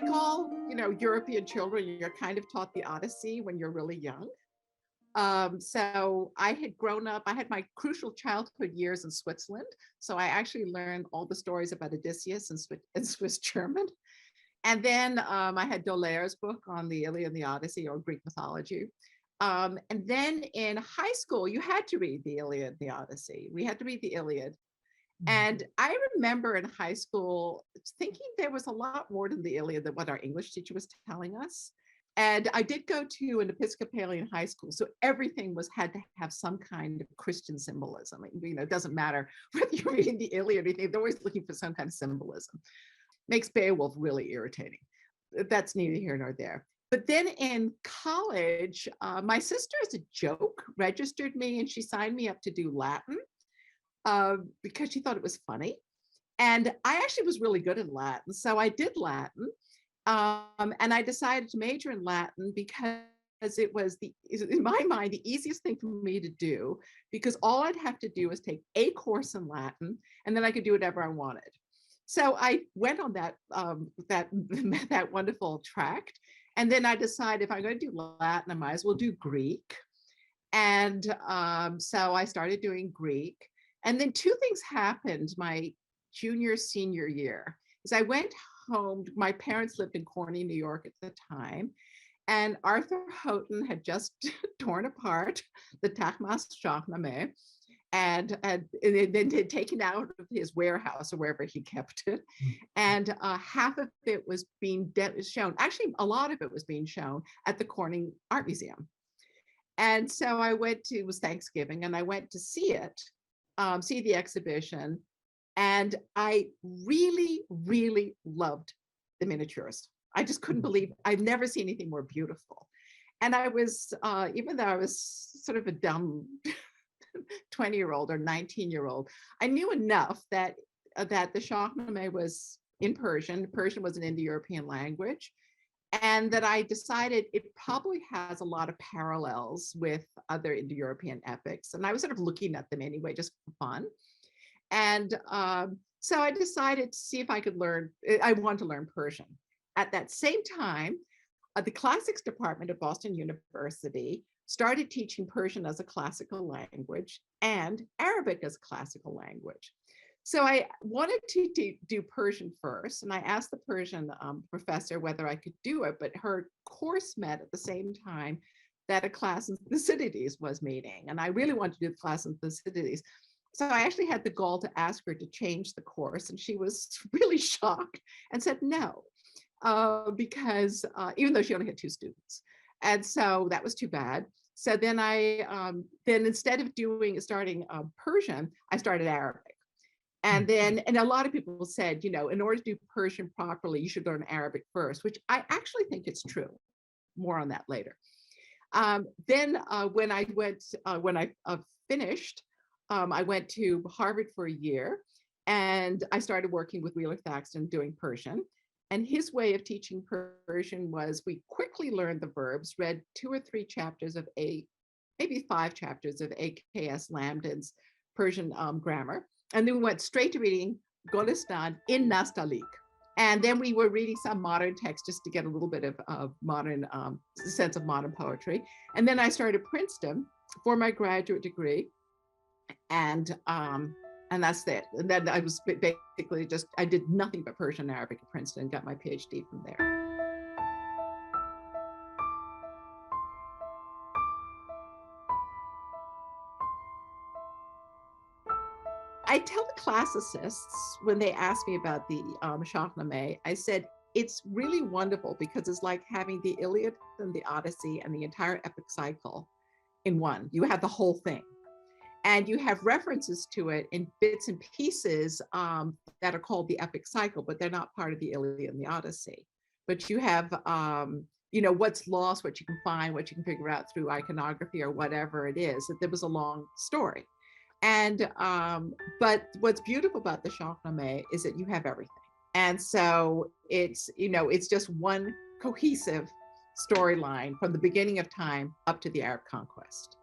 like all, European children, you're kind of taught the Odyssey when you're really young. So I had grown up, I had my crucial childhood years in Switzerland. So I actually learned all the stories about Odysseus in Swiss German. And then I had D'Aulaire's book on the Iliad and the Odyssey, or Greek mythology. And then in high school, you had to read the Iliad and the Odyssey. We had to read the Iliad. And I remember in high school thinking there was a lot more to the Iliad than what our English teacher was telling us. And I did go to an Episcopalian high school, so everything had to have some kind of Christian symbolism. It doesn't matter whether you're reading the Iliad or anything, they're always looking for some kind of symbolism. Makes Beowulf really irritating. That's neither here nor there. But then in college, my sister, as a joke, registered me and she signed me up to do Latin because she thought it was funny. And I actually was really good in Latin. So I did Latin. And I decided to major in Latin because it was, in my mind, the easiest thing for me to do, because all I'd have to do was take a course in Latin and then I could do whatever I wanted. So I went on that wonderful tract. And then I decided if I'm going to do Latin, I might as well do Greek. And so I started doing Greek. And then two things happened my senior year. Is I went home, my parents lived in Corning, New York at the time. And Arthur Houghton had just torn apart the Tachmas Shahnameh. And then taken out of his warehouse or wherever he kept it. And half of it was being shown, actually a lot of it was being shown at the Corning Art Museum. And so I went to, it was Thanksgiving, and I went to see it, see the exhibition. And I really, really loved the miniatures. I just couldn't believe, I've never seen anything more beautiful. And I was, even though I was sort of a dumb 20-year-old or 19-year-old, I knew enough that the Shahnameh was in Persian. Persian was an Indo-European language, and that I decided it probably has a lot of parallels with other Indo-European epics. And I was sort of looking at them anyway, just for fun. And so I decided to see if I could learn, I wanted to learn Persian. At that same time, the classics department at Boston University started teaching Persian as a classical language and Arabic as a classical language. So I wanted to do Persian first, and I asked the Persian professor whether I could do it, but her course met at the same time that a class in Thucydides was meeting, and I really wanted to do the class in Thucydides. So I actually had the gall to ask her to change the course, and she was really shocked and said no, because even though she only had 2 students. And so that was too bad. So then then instead of starting Persian, I started Arabic. And then, and a lot of people said, in order to do Persian properly, you should learn Arabic first, which I actually think it's true. More on that later. Then when I finished, I went to Harvard for a year, and I started working with Wheeler Thaxton doing Persian. And his way of teaching Persian was we quickly learned the verbs, read 2 or 3 chapters of maybe 5 chapters of A.K.S. Lambdin's Persian grammar. And then we went straight to reading Golestan in Nastalik. And then we were reading some modern text just to get a little bit of modern sense of modern poetry. And then I started Princeton for my graduate degree. And that's it. And then I was basically I did nothing but Persian and Arabic at Princeton and got my PhD from there. I tell the classicists when they ask me about the Shahnameh, I said, it's really wonderful because it's like having the Iliad and the Odyssey and the entire epic cycle in one. You have the whole thing. And you have references to it in bits and pieces that are called the epic cycle, but they're not part of the Iliad and the Odyssey. But you have, what's lost, what you can find, what you can figure out through iconography or whatever it is, that there was a long story. And, but what's beautiful about the Shahnameh is that you have everything. And so it's just one cohesive storyline from the beginning of time up to the Arab conquest.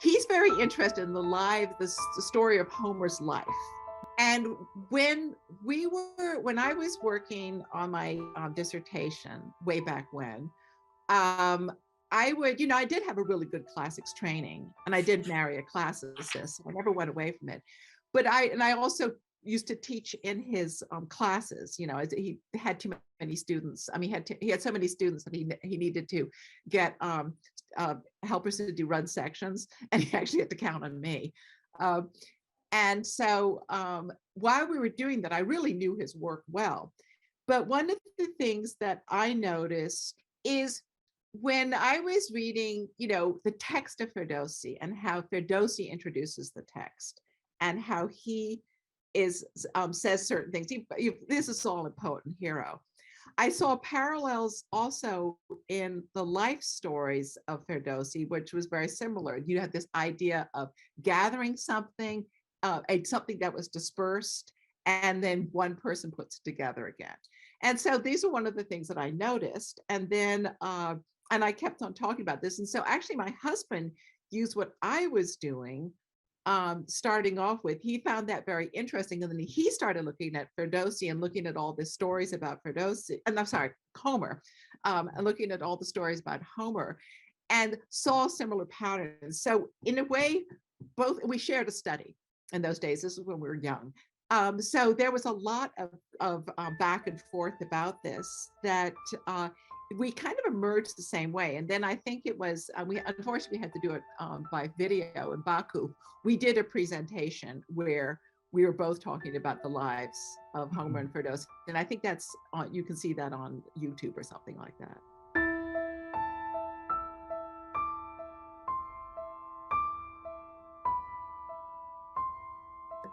he's very interested in the story of Homer's life. And when I was working on my dissertation way back when, I would, I did have a really good classics training, and I did marry a classicist, so I never went away from it. But I also used to teach in his classes. As he had too many students. I mean, he had so many students that he needed to get helpers to do run sections, and he actually had to count on me. And so while we were doing that, I really knew his work well. But one of the things that I noticed is when I was reading, the text of Ferdowsi and how Ferdowsi introduces the text and how he says certain things. This is all in Poet and Hero. I saw parallels also in the life stories of Ferdowsi, which was very similar. You had this idea of gathering something, something that was dispersed, and then one person puts it together again. And so these are one of the things that I noticed. And then, and I kept on talking about this. And so actually my husband used what I was doing, starting off with. He found that very interesting. And then he started looking at Ferdowsi and looking at all the stories about Ferdowsi, and I'm sorry, Homer, and looking at all the stories about Homer, and saw similar patterns. So in a way, we shared a study in those days. This is when we were young. So there was a lot of back and forth about this, that we kind of emerged the same way. And then I think it was, we unfortunately had to do it by video in Baku. We did a presentation where we were both talking about the lives of Homer and Ferdowsi. And I think that's, you can see that on YouTube or something like that.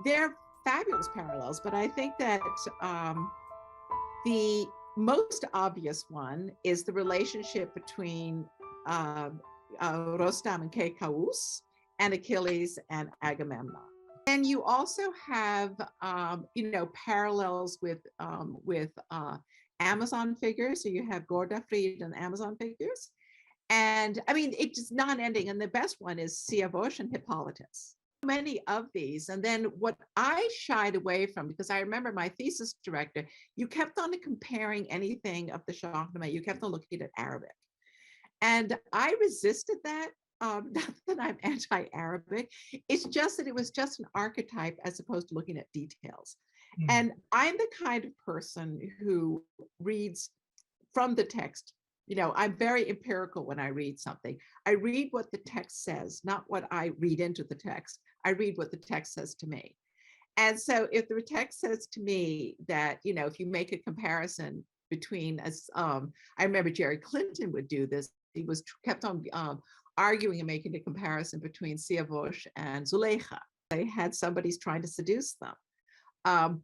They're fabulous parallels, but I think that the most obvious one is the relationship between Rostam and Kekaus, and Achilles and Agamemnon. And you also have, parallels with Amazon figures. So you have Gordafrid and Amazon figures. And I mean, it's just non-ending. And the best one is Siavosh and Hippolytus. Many of these. And then what I shied away from, because I remember my thesis director, you kept on comparing anything of the Shahnameh, you kept on looking at Arabic. And I resisted that. Not that I'm anti-Arabic, it's just that it was just an archetype as opposed to looking at details. And I'm the kind of person who reads from the text. I'm very empirical when I read something. I read what the text says, not what I read into the text. I read what the text says to me. And so if the text says to me that, if you make a comparison between, I remember Jerry Clinton would do this. He kept on arguing and making a comparison between Siavosh and Zuleika. They had somebody's trying to seduce them.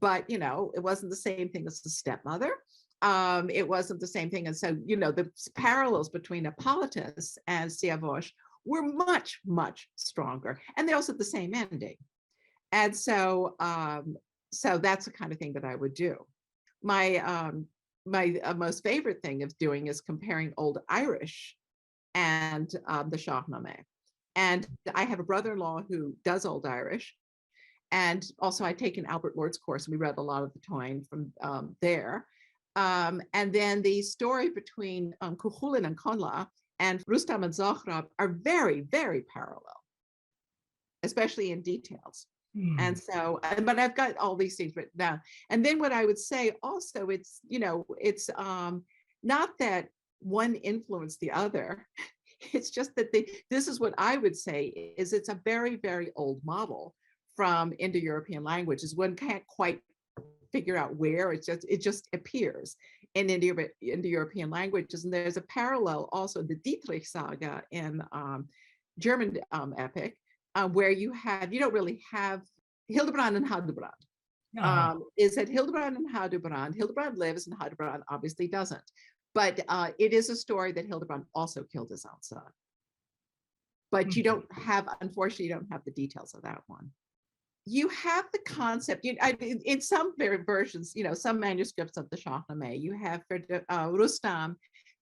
But, it wasn't the same thing as the stepmother. It wasn't the same thing. And so, the parallels between Hippolytus and Siavosh were much, much stronger. And they also had the same ending. And so, so that's the kind of thing that I would do. My most favorite thing of doing is comparing Old Irish and the Shahnameh. And I have a brother-in-law who does Old Irish. And also I'd taken Albert Lord's course, and we read a lot of the Toyn from there. And then the story between Cuchulainn and Conla and Rustam and Zohrab are very, very parallel, especially in details. And so, but I've got all these things written down. And then what I would say also, it's, it's not that one influenced the other. It's just that this is what I would say is it's a very, very old model from Indo-European languages. One can't quite figure out where, it just appears in Indo-European languages. And there's a parallel also, the Dietrich saga in German epic, where you don't really have Hildebrand and Haldebrand. Is that Hildebrand and Hildebrand lives and Haldebrand obviously doesn't. But it is a story that Hildebrand also killed his own son. But unfortunately, you don't have the details of that one. You have the concept, in some versions, some manuscripts of the Shahnameh, you have Rustam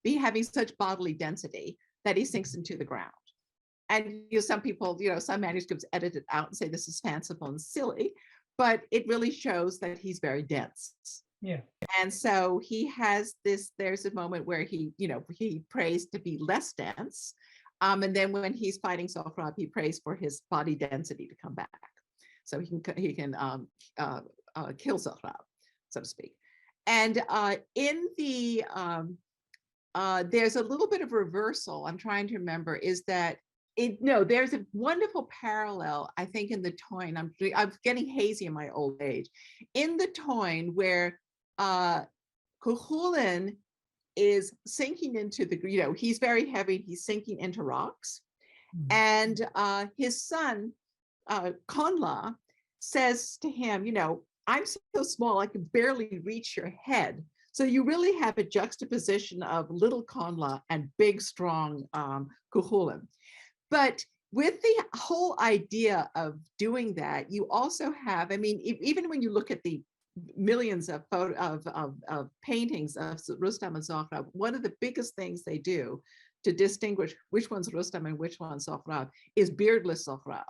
having such bodily density that he sinks into the ground. And some people, some manuscripts edit it out and say this is fanciful and silly, but it really shows that he's very dense. Yeah. And so he has this, there's a moment where he prays to be less dense. And then when he's fighting Sohrab, he prays for his body density to come back. So he can kill Sohrab, so to speak. And in the, there's a little bit of reversal, I'm trying to remember, is that there's a wonderful parallel, I think, in the Toyn. I'm getting hazy in my old age. In the Toyn, where Cuchulainn is sinking into the, he's very heavy, he's sinking into rocks. And his son, Conla, says to him, I'm so small, I can barely reach your head. So you really have a juxtaposition of little Conla and big, strong Cuchulainn. But with the whole idea of doing that, you also have, even when you look at the millions of paintings of Rustam and Sohrab, one of the biggest things they do to distinguish which one's Rustam and which one's Sohrab is beardless Sohrab.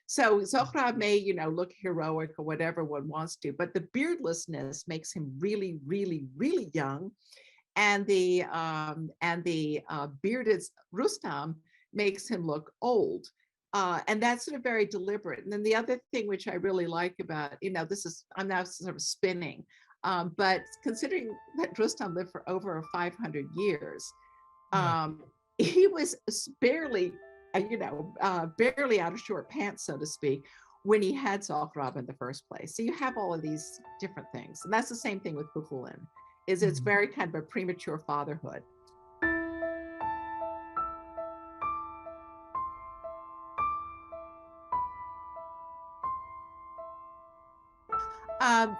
So Sohrab may, look heroic or whatever one wants to, but the beardlessness makes him really, really, really young, and the bearded Rustam makes him look old. And that's sort of very deliberate. And then the other thing which I really like about, I'm now sort of spinning, but considering that Rustam lived for over 500 years, he was barely, barely out of short pants, so to speak, when he had Sohrab in the first place. So you have all of these different things. And that's the same thing with Cuchulainn, is it's very kind of a premature fatherhood.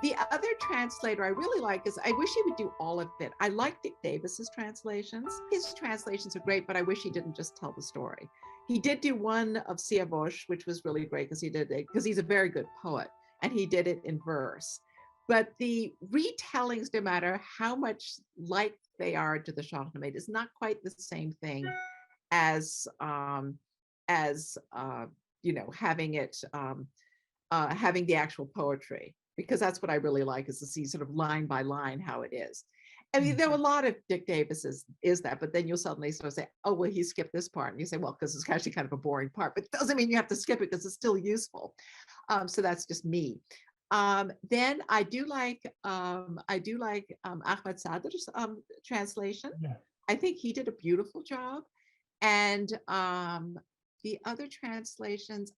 The other translator I really like is, I wish he would do all of it. I like Dick Davis's translations. His translations are great, but I wish he didn't just tell the story. He did do one of Siavosh, which was really great because he's a very good poet, and he did it in verse. But the retellings, no matter how much like they are to the Shahnameh, is not quite the same thing as having it having the actual poetry, because that's what I really like, is to see sort of line by line how it is. I mean, there were a lot of Dick Davis's is that, but then you'll suddenly sort of say, oh, well, he skipped this part. And you say, well, because it's actually kind of a boring part, but it doesn't mean you have to skip it because it's still useful. So that's just me. Then I do like Ahmed Sadr's translation. Yeah. I think he did a beautiful job. And the other translations,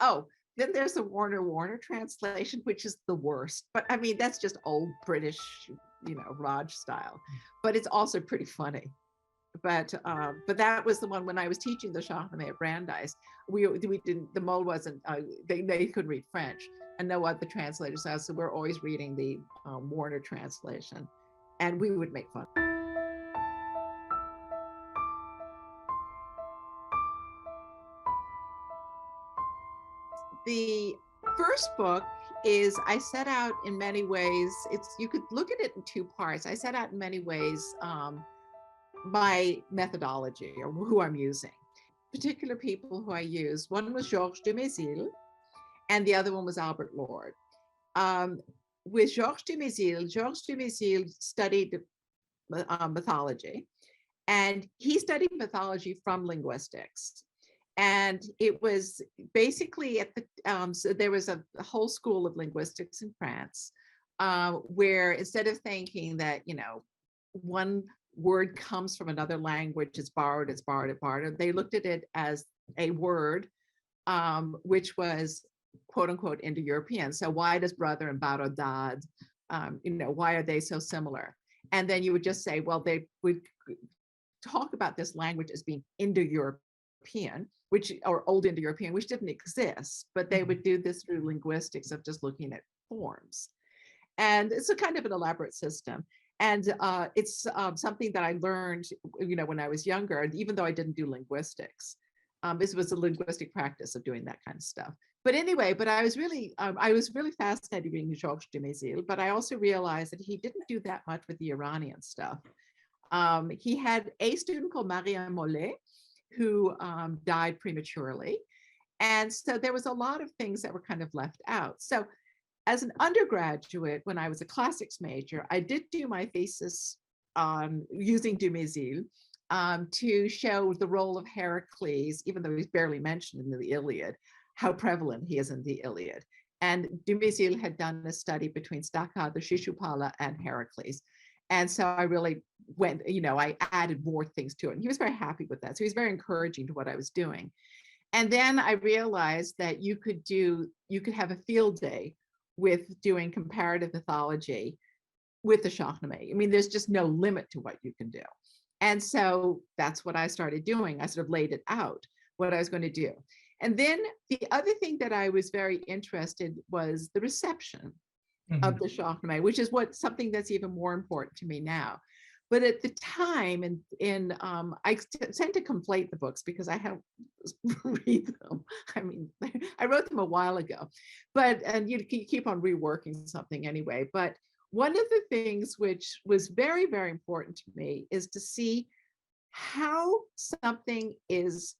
then there's the Warner translation, which is the worst. But I mean, that's just old British, Raj style. But it's also pretty funny. But that was the one when I was teaching the Shahnameh at Brandeis. We didn't. The mole wasn't. They couldn't read French, and no other translators. So we're always reading the Warner translation, and we would make fun. The first book is, I set out in many ways, you could look at it in two parts. I set out in many ways my methodology, or who I'm using. Particular people who I used, one was Georges de Mézil, and the other one was Albert Lord. With Georges de Mézil studied mythology, and he studied mythology from linguistics. And it was basically at the, so there was a whole school of linguistics in France, where instead of thinking that, one word comes from another language, it's borrowed, they looked at it as a word, which was quote unquote Indo-European. So why does brother and barodad, why are they so similar? And then you would just say, well, they would talk about this language as being Indo-European, or Old Indo-European, which didn't exist, but they would do this through linguistics of just looking at forms. And it's a kind of an elaborate system. And it's something that I learned, when I was younger, even though I didn't do linguistics. This was a linguistic practice of doing that kind of stuff. But anyway, I was really fascinated reading Georges de Mézil, but I also realized that he didn't do that much with the Iranian stuff. He had a student called Maria Mollet, who died prematurely. And so there was a lot of things that were kind of left out. So as an undergraduate, when I was a classics major, I did do my thesis on using du Mézil to show the role of Heracles, even though he's barely mentioned in the Iliad, how prevalent he is in the Iliad. And du Mézil had done a study between Staka, the Shishupala, and Heracles. And so I really went, I added more things to it. And he was very happy with that. So he was very encouraging to what I was doing. And then I realized that you could have a field day with doing comparative mythology with the Shahnameh. I mean, there's just no limit to what you can do. And so that's what I started doing. I sort of laid it out, what I was going to do. And then the other thing that I was very interested was the reception of the Shahnameh, which is something that's even more important to me now. But at the time, I tend to conflate the books because I haven't read them. I mean, I wrote them a while ago, and you keep on reworking something anyway. But one of the things which was very, very important to me is to see how something is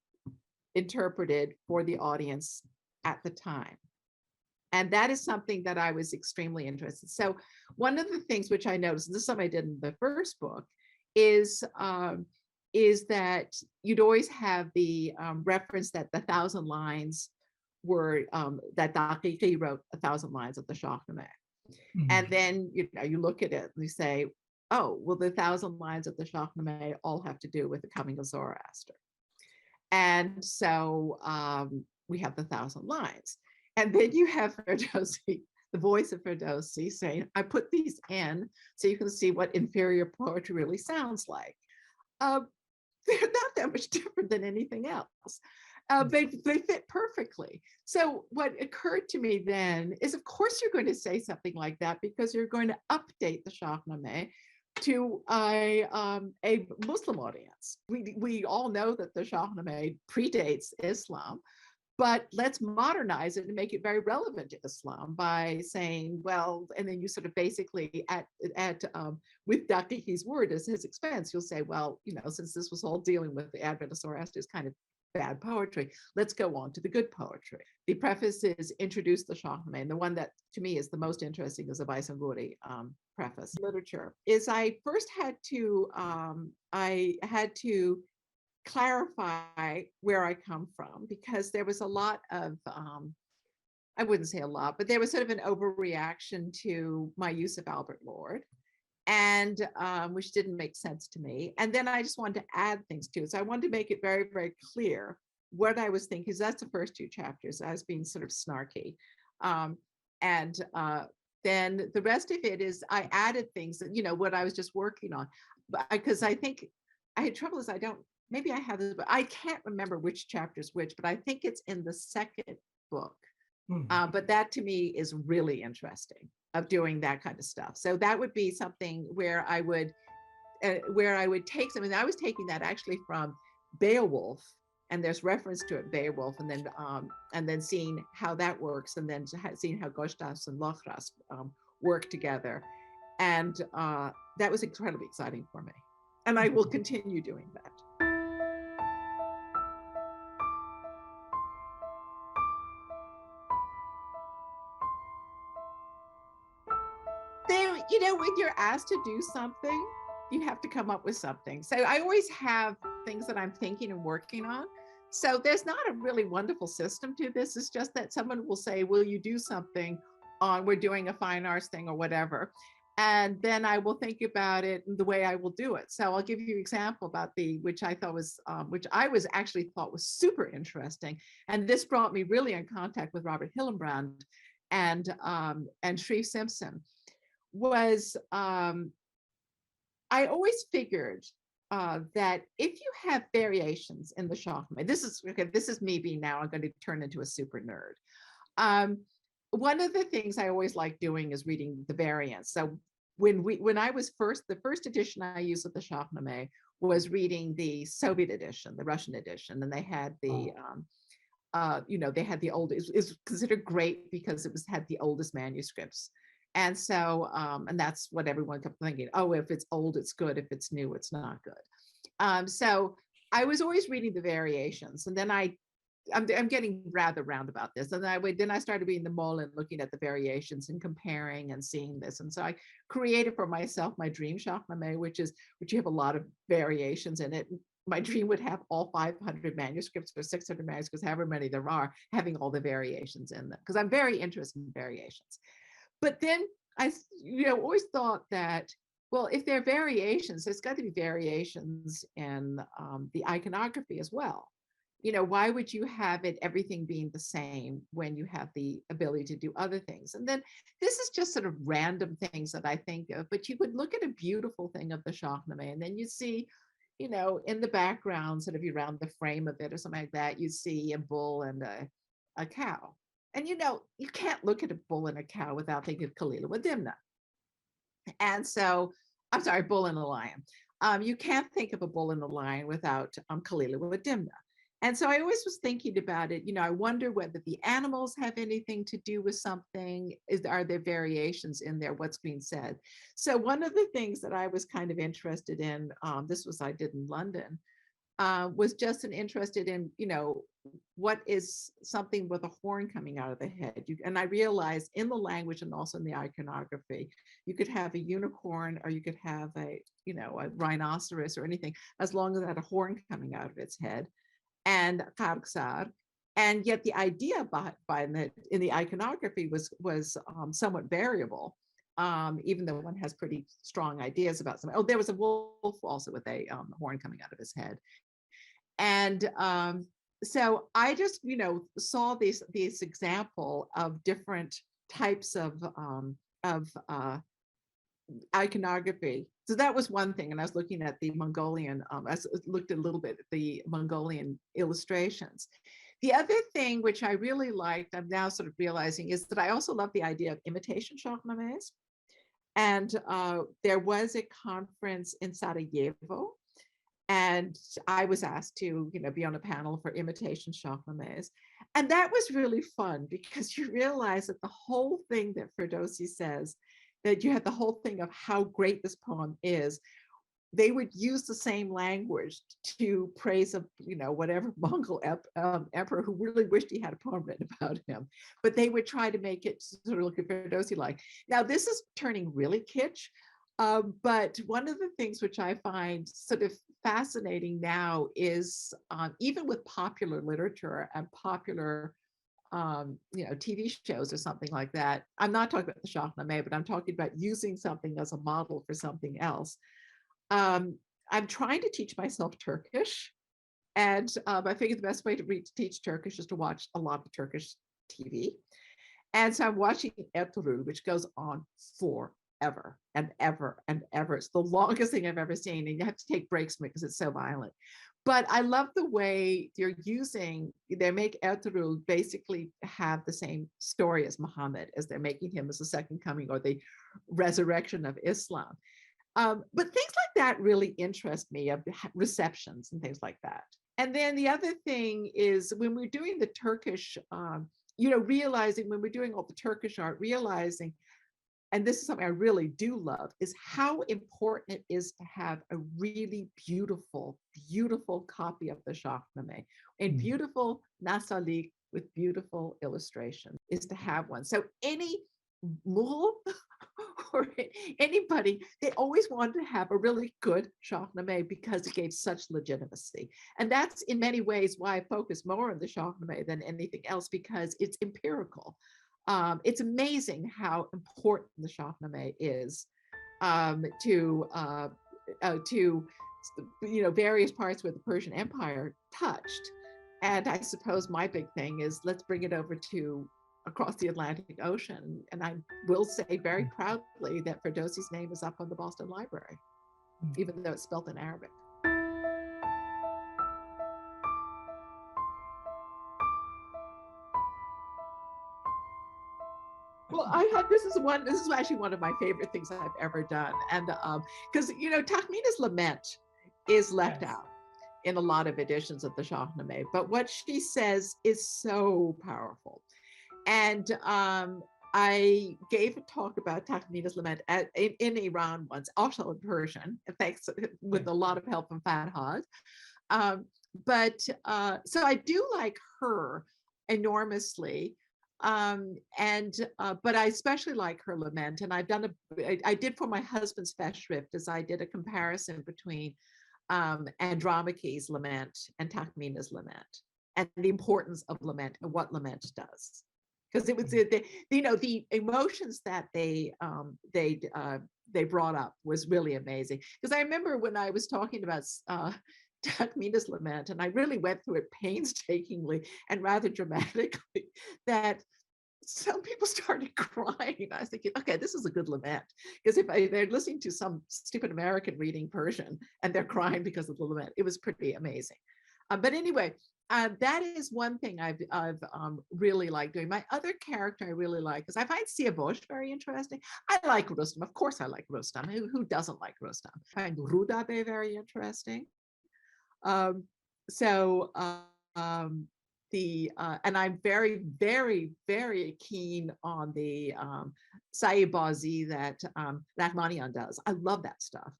interpreted for the audience at the time. And that is something that I was extremely interested in. So one of the things which I noticed, and this is something I did in the first book, is that you'd always have the reference that the 1,000 lines were, that Daqiqi wrote 1,000 lines of the Shahnameh. And then, you look at it and you say, oh, well, the 1,000 lines of the Shahnameh all have to do with the coming of Zoroaster. And so we have the 1,000 lines. And then you have Ferdowsi, the voice of Ferdowsi, saying, I put these in so you can see what inferior poetry really sounds like. They're not that much different than anything else. They fit perfectly. So what occurred to me then is, of course, you're going to say something like that because you're going to update the Shahnameh to a Muslim audience. We all know that the Shahnameh predates Islam, but let's modernize it and make it very relevant to Islam by saying, well, and then you sort of basically with Daqiqi's word as his expense, you'll say, well, since this was all dealing with the advent of Zoroaster's kind of bad poetry, let's go on to the good poetry. The preface is introduce the Shahnameh, and the one that to me is the most interesting is the Baisanguri preface. Literature is I first had to clarify where I come from, because there was a lot of, I wouldn't say a lot, but there was sort of an overreaction to my use of Albert Lord, and which didn't make sense to me. And then I just wanted to add things to it. So I wanted to make it very, very clear what I was thinking, because that's the first 2 chapters. I was being sort of snarky. Then the rest of it is I added things that, what I was just working on. Because I think I had trouble maybe I have this, but I can't remember which chapter's which, but I think it's in the second book. But that to me is really interesting, of doing that kind of stuff. So that would be something where I would take something. I was taking that actually from Beowulf, and there's reference to it, Beowulf, and then seeing how that works, and then seeing how Gostas and Lochras work together. And that was incredibly exciting for me. And I will continue doing that. When you're asked to do something, you have to come up with something. So I always have things that I'm thinking and working on. So there's not a really wonderful system to this. It's just that someone will say, will you do something on, we're doing a fine arts thing or whatever. And then I will think about it and the way I will do it. So I'll give you an example about which I thought was super interesting. And this brought me really in contact with Robert Hillenbrand and Shreve Simpson. Was I always figured that if you have variations in the Shahnameh, this is me being now, I'm going to turn into a super nerd. One of the things I always like doing is reading the variants. So when I was the first edition I used of the Shahnameh was reading the Soviet edition, the Russian edition, and they had the they had the old. It's considered great because it had the oldest manuscripts. And so, and that's what everyone kept thinking, oh, if it's old, it's good. If it's new, it's not good. So I was always reading the variations. And then I'm getting rather round about this. And then I started reading the mole and looking at the variations and comparing and seeing this. And so I created for myself my dream Shahnameh, which you have a lot of variations in it. My dream would have all 500 manuscripts or 600 manuscripts, however many there are, having all the variations in them, because I'm very interested in variations. But then I, always thought that, well, if there are variations, there's got to be variations in the iconography as well. Why would you have everything being the same when you have the ability to do other things? And then this is just sort of random things that I think of, but you would look at a beautiful thing of the Shahnameh, and then you see, in the background, sort of around the frame of it or something like that, you see a bull and a cow. And you can't look at a bull and a cow without thinking of Kalila wa Dimna. And so, I'm sorry, bull and a lion. You can't think of a bull and a lion without Kalila wa Dimna. And so I always was thinking about it, I wonder whether the animals have anything to do with something. Are there variations in there, what's being said? So one of the things that I was kind of interested in, I did in London, was just interested in, what is something with a horn coming out of the head. And I realized in the language and also in the iconography, you could have a unicorn or you could have a rhinoceros or anything, as long as it had a horn coming out of its head. And Karksar, and yet the idea in the iconography was somewhat variable, even though one has pretty strong ideas about something. Oh, there was a wolf also with a horn coming out of his head, and so I just saw this example of different types of iconography. So that was one thing. And I was looking at the Mongolian, I looked a little bit at the Mongolian illustrations. The other thing which I really liked, I'm now sort of realizing, is that I also love the idea of imitation Shahnamehs. And there was a conference in Sarajevo, and I was asked to be on a panel for imitation Shahnamehs. And that was really fun, because you realize that the whole thing that Ferdowsi says, that you had the whole thing of how great this poem is, they would use the same language to praise whatever Mongol emperor who really wished he had a poem written about him. But they would try to make it sort of look at Ferdowsi like. Now, this is turning really kitsch, but one of the things which I find sort of fascinating now is even with popular literature and popular TV shows or something like that. I'm not talking about the Shahnameh, but I'm talking about using something as a model for something else. I'm trying to teach myself Turkish, and I figured the best way to teach Turkish is to watch a lot of Turkish TV. And so I'm watching Ertuğrul, which goes on forever and ever and ever. It's the longest thing I've ever seen, and you have to take breaks from it because it's so violent. But I love the way they make Ertuğrul basically have the same story as Muhammad, as they're making him as the second coming or the resurrection of Islam. But things like that really interest me, of receptions and things like that. And then the other thing is when we're doing the Turkish, realizing when we're doing all the Turkish art, realizing, and this is something I really do love, is how important it is to have a really beautiful, beautiful copy of the Shahnameh, and beautiful nasalik with beautiful illustration, is to have one. So any Mughal or anybody, they always wanted to have a really good Shahnameh because it gave such legitimacy. And that's in many ways why I focus more on the Shahnameh than anything else, because it's empirical. It's amazing how important the Shahnameh is to various parts where the Persian Empire touched. And I suppose my big thing is, let's bring it over to across the Atlantic Ocean. And I will say very proudly that Ferdowsi's name is up on the Boston Library, even though it's spelled in Arabic. Well, this is actually one of my favorite things I've ever done. And because, Tahmina's lament is left out in a lot of editions of the Shahnameh, but what she says is so powerful. And I gave a talk about Tahmina's lament in Iran once, also in Persian, thanks with a lot of help from Farhad. So I do like her enormously. But I especially like her lament. And I did for my husband's festschrift, as I did a comparison between Andromache's lament and Takhmina's lament, and the importance of lament and what lament does. Because it was the emotions that they brought up was really amazing. Because I remember when I was talking about Takhmina's lament, and I really went through it painstakingly and rather dramatically, that some people started crying. I was thinking, okay, this is a good lament. Because they're listening to some stupid American reading Persian and they're crying because of the lament, it was pretty amazing. But anyway, that is one thing I've really liked doing. My other character I really like, because I find Siavosh very interesting. I like Rustam. Of course I like Rustam. Who doesn't like Rustam? I find Rudabeh very interesting. Um, so and I'm very, very, very keen on the Sahibazi that Rahmanian does. I love that stuff.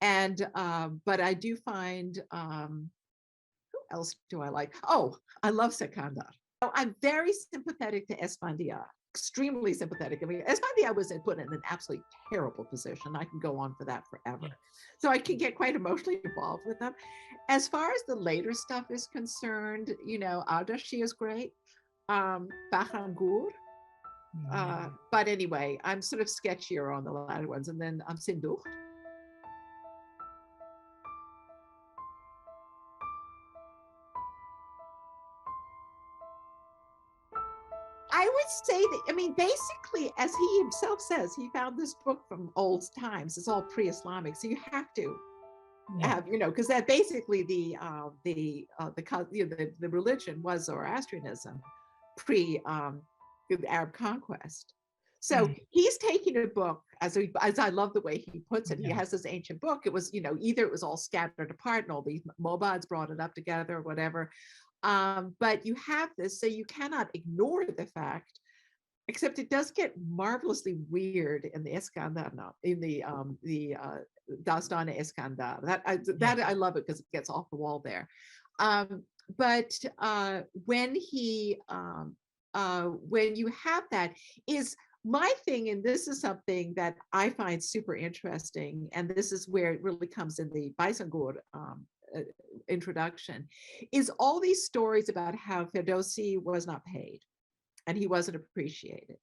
And but I do find who else do I like? Oh, I love Sekandar. I'm very sympathetic to Esfandiar, extremely sympathetic. I mean, Esfandiar was put in an absolutely terrible position. I can go on for that forever. So I can get quite emotionally involved with them. As far as the later stuff is concerned, Ardashi is great. Bahangur. But anyway, I'm sort of sketchier on the latter ones. And then Sindhu. I would say that, I mean, basically, as he himself says, he found this book from old times. It's all pre-Islamic, so you have to have, because that basically the religion was Zoroastrianism pre the Arab conquest. So he's taking a book, as I love the way he puts it. He has this ancient book. It was, either it was all scattered apart and all these Mobads brought it up together or whatever. But you have this, so you cannot ignore the fact, except it does get marvelously weird in the Iskandar, in the Dastana Iskandar. That I love it because it gets off the wall there. But when you have that, is my thing, and this is something that I find super interesting, and this is where it really comes in the Baisangur introduction, is all these stories about how Ferdowsi was not paid and he wasn't appreciated.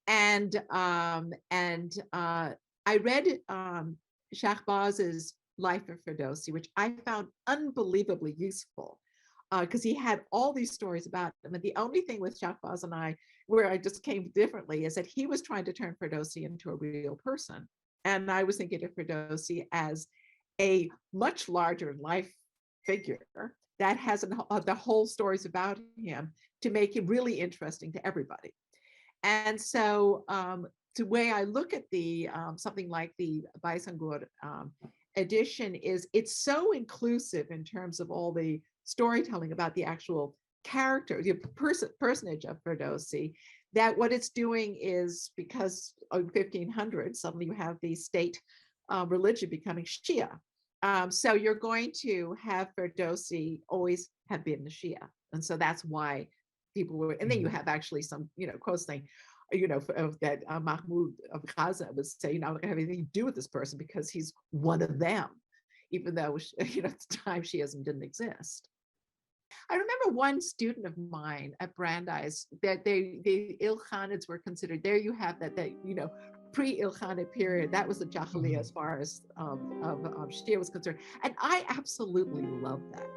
And I read Shahbaz's Life of Ferdowsi, which I found unbelievably useful, because he had all these stories about him. And the only thing with Shahbaz and I, where I just came differently, is that he was trying to turn Ferdowsi into a real person. And I was thinking of Ferdowsi as a much larger life figure that has the whole stories about him to make it really interesting to everybody. And so the way I look at the something like the Baisangur edition is it's so inclusive in terms of all the storytelling about the actual character, the personage of Ferdowsi, that what it's doing is, because in 1500 suddenly you have the state religion becoming Shia. So you're going to have Ferdowsi always have been the Shia. And so that's why people were, and then you have actually some, quotes saying, that Mahmoud of Gaza would say, I don't have anything to do with this person because he's one of them, even though, at the time Shiism didn't exist. I remember one student of mine at Brandeis that the Ilkhanids were considered, there you have that pre-Ilkhanid period, that was the Jahiliyyah as far as Shia was concerned. And I absolutely love that.